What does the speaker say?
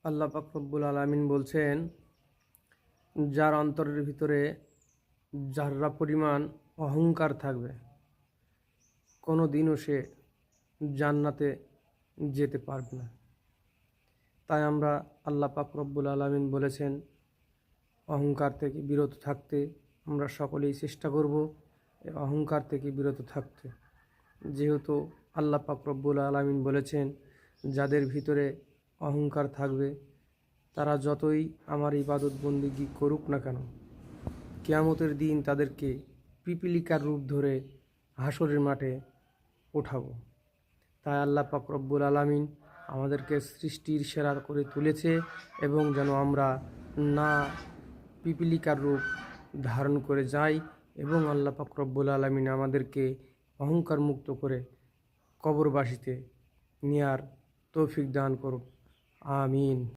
আল্লাহ পাক রব্বুল আলামিন বলছেন, যার অন্তরের ভিতরে যাররা পরিমাণ অহংকার থাকবে, কোনো দিনও সে জান্নাতে যেতে পারবে না। তাই আমরা আল্লাহ পাক রব্বুল আলামিন বলেছেন অহংকার থেকে বিরত থাকতে আমরা সকলেই চেষ্টা করব এই অহংকার থেকে বিরত থাকতে। যেহেতু আল্লাহ পাক রব্বুল আলামিন বলেছেন যাদের ভিতরে অহংকার থাকবে তারা যতই আমার ইবাদত বন্দিগি করুক না কেন, কিয়ামতের দিন তাদেরকে পিপিলিকার রূপ ধরে হাসরের মাঠে ওঠাবো। তাই আল্লাহ পাক রব্বুল আলামিন আমাদেরকে সৃষ্টির সেরা করে তুলেছে এবং যেন আমরা না পিপিলিকার রূপ ধারণ করে যাই এবং আল্লাহ পাক রব্বুল আলামিন আমাদেরকে অহংকার মুক্ত করে কবরবাসীতে নেয়ার তৌফিক দান করুক। আমিন।